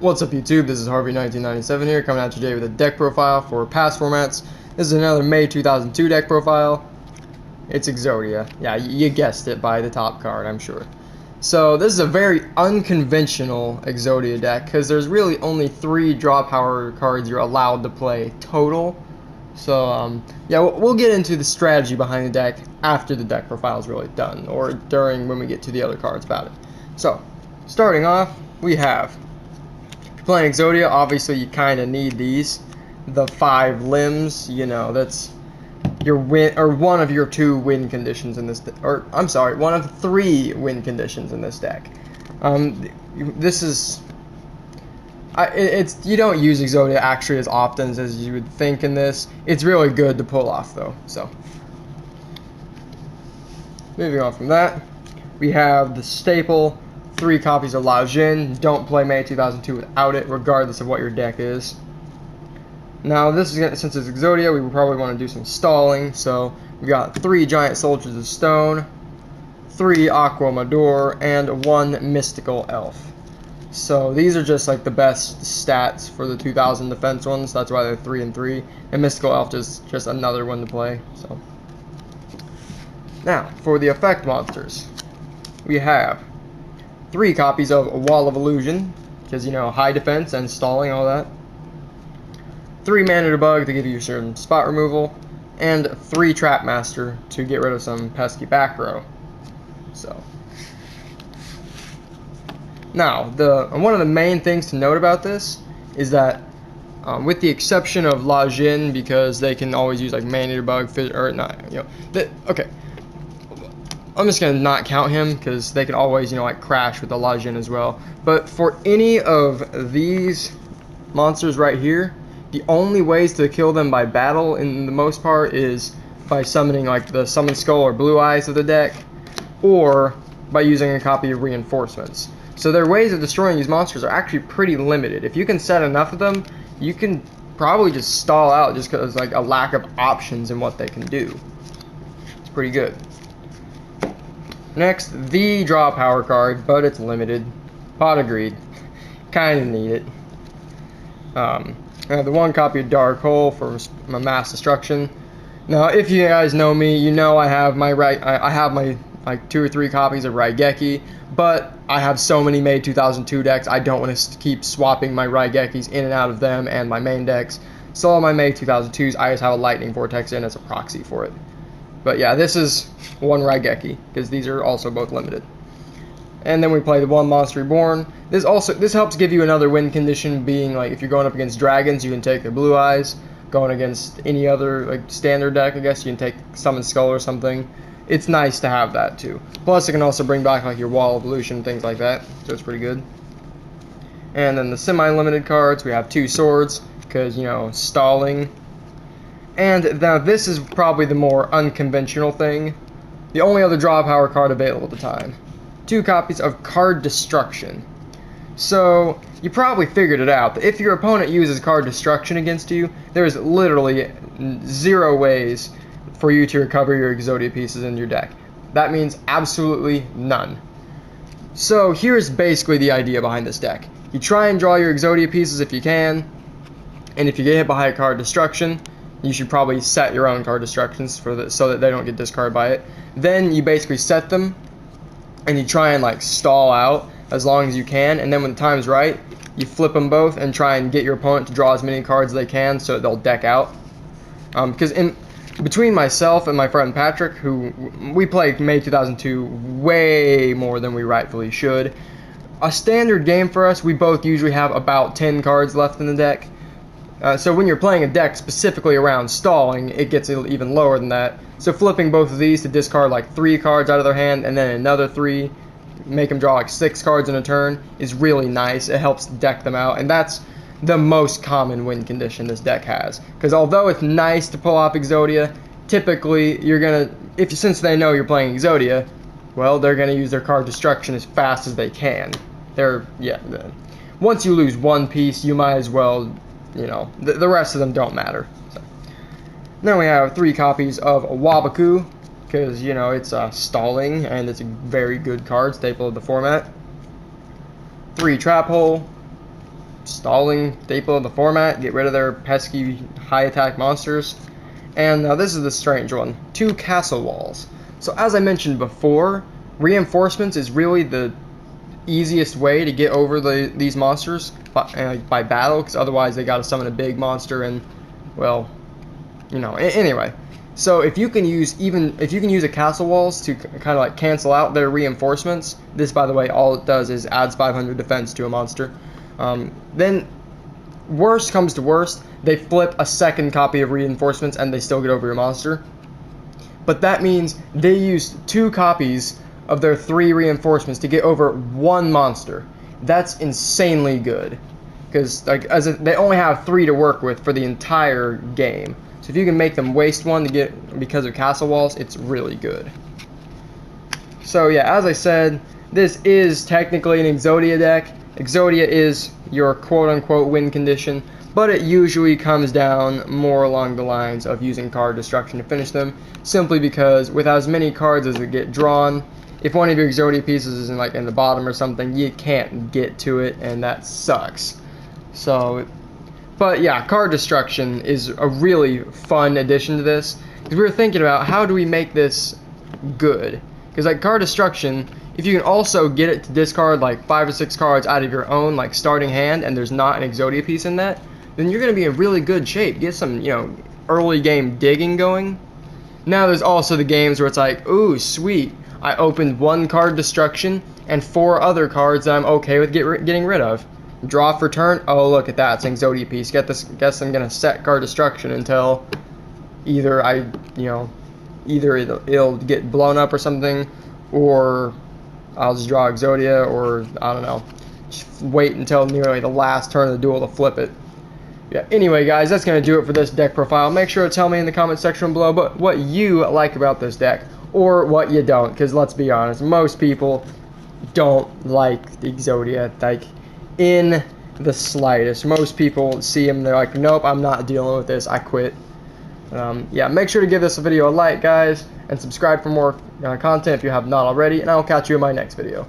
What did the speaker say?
What's up YouTube, this is Harvey 1997 here, coming at you today with a deck profile for past formats. This is another May 2002 deck profile. It's Exodia. Yeah, you guessed it by the top card, I'm sure. So this is a very unconventional Exodia deck, because there's really only 3 draw power cards you're allowed to play total. So yeah, we'll get into the strategy behind the deck after the deck profile is really done, or during when we get to the other cards about it. So, starting off, we have, playing Exodia, obviously you kind of need these. The 5 limbs, you know, that's your win, or one of your 2 win conditions in this, or I'm sorry, one of 3 win conditions in this deck. This is, you don't use Exodia actually as often as you would think in this. It's really good to pull off though, so. Moving on from that, we have the staple 3 copies of La Jin. Don't play May 2002 without it, regardless of what your deck is. Now, this is, since it's Exodia, we probably want to do some stalling. So we got 3 giant soldiers of stone, 3 aqua Mador, and 1 mystical elf. So these are just like the best stats for the 2000 defense ones. That's why they're 3 and 3. And mystical elf is just another one to play. So now for the effect monsters, we have 3 copies of Wall of Illusion, because, you know, high defense and stalling, all that. 3 mana to bug to give you certain spot removal, and 3 Trap Master to get rid of some pesky back row. So, now, one of the main things to note about this is that, with the exception of La Jin, because they can always use like mana to bug, or not, you know, okay. I'm just going to not count him, because they can always, you know, like crash with the La Jin as well. But for any of these monsters right here, the only ways to kill them by battle, in the most part, is by summoning like the Summon Skull or Blue Eyes of the deck, or by using a copy of Reinforcements. So their ways of destroying these monsters are actually pretty limited. If you can set enough of them, you can probably just stall out just because like a lack of options in what they can do. It's pretty good. Next, the draw power card, but it's limited. Pot of Greed. Kinda need it. I have the 1 copy of Dark Hole for my Mass Destruction. Now, if you guys know me, you know I have my like 2 or 3 copies of Raigeki, but I have so many May 2002 decks, I don't want to keep swapping my Raigekis in and out of them and my main decks. So all my May 2002s, I just have a Lightning Vortex in as a proxy for it. But yeah, this is 1 Raigeki, because these are also both limited. And then we play the 1 Monster Reborn. This helps give you another win condition, being like if you're going up against dragons, you can take the Blue Eyes. Going against any other like standard deck, I guess, you can take Summon Skull or something. It's nice to have that too. Plus, it can also bring back like your Wall of Illusion, things like that. So it's pretty good. And then the semi-limited cards, we have 2 swords, because, you know, stalling. And now this is probably the more unconventional thing. The only other draw power card available at the time. 2 copies of Card Destruction. So, you probably figured it out. If your opponent uses Card Destruction against you, there's literally 0 ways for you to recover your Exodia pieces in your deck. That means absolutely none. So, here's basically the idea behind this deck. You try and draw your Exodia pieces if you can, and if you get hit by a Card Destruction, you should probably set your own card destructions so that they don't get discarded by it. Then you basically set them, and you try and like stall out as long as you can, and then when the time's right, you flip them both and try and get your opponent to draw as many cards as they can so they'll deck out. Because between myself and my friend Patrick, who we play May 2002 way more than we rightfully should, a standard game for us, we both usually have about 10 cards left in the deck. So when you're playing a deck specifically around stalling, it gets even lower than that. So flipping both of these to discard like 3 cards out of their hand and then another 3, make them draw like 6 cards in a turn, is really nice. It helps deck them out, and that's the most common win condition this deck has. Because although it's nice to pull off Exodia, typically you're gonna, since they know you're playing Exodia, well, they're gonna use their card destruction as fast as they can. Once you lose 1 piece, you might as well, you know, the rest of them don't matter. So. Then we have 3 copies of Wabaku, because, you know, it's stalling, and it's a very good card, staple of the format. 3 Trap Hole, stalling staple of the format, get rid of their pesky high attack monsters. And now this is the strange one, 2 castle walls. So as I mentioned before, reinforcements is really the easiest way to get over these monsters by battle, because otherwise they gotta summon a big monster and, well, you know, anyway. So if you can use a castle walls to kind of like cancel out their reinforcements, this, by the way, all it does is adds 500 defense to a monster, then worst comes to worst, they flip a second copy of reinforcements and they still get over your monster. But that means they use 2 copies of their 3 reinforcements to get over 1 monster. That's insanely good, because like they only have 3 to work with for the entire game. So if you can make them waste 1 to get because of castle walls, it's really good. So yeah, as I said, this is technically an Exodia deck. Exodia is your quote-unquote win condition, but it usually comes down more along the lines of using card destruction to finish them, simply because with as many cards as get drawn, if one of your Exodia pieces is in the bottom or something, you can't get to it, and that sucks. So, but yeah, card destruction is a really fun addition to this, because we were thinking about how do we make this good, because like card destruction, if you can also get it to discard like 5 or 6 cards out of your own like starting hand, and there's not an Exodia piece in that, then you're going to be in really good shape. Get some, you know, early game digging going. Now there's also the games where it's like, ooh, sweet, I opened 1 card destruction and 4 other cards that I'm okay with getting rid of. Draw for turn, oh look at that, it's an Exodia piece. Guess I'm going to set card destruction until either it'll get blown up or something, or I'll just draw Exodia, or I don't know, just wait until nearly the last turn of the duel to flip it. Yeah, anyway guys, that's going to do it for this deck profile. Make sure to tell me in the comment section below what you like about this deck, or what you don't, because let's be honest, most people don't like the Exodia, like, in the slightest. Most people see them, they're like, nope, I'm not dealing with this, I quit. Yeah, make sure to give this video a like, guys, and subscribe for more content if you have not already, and I'll catch you in my next video.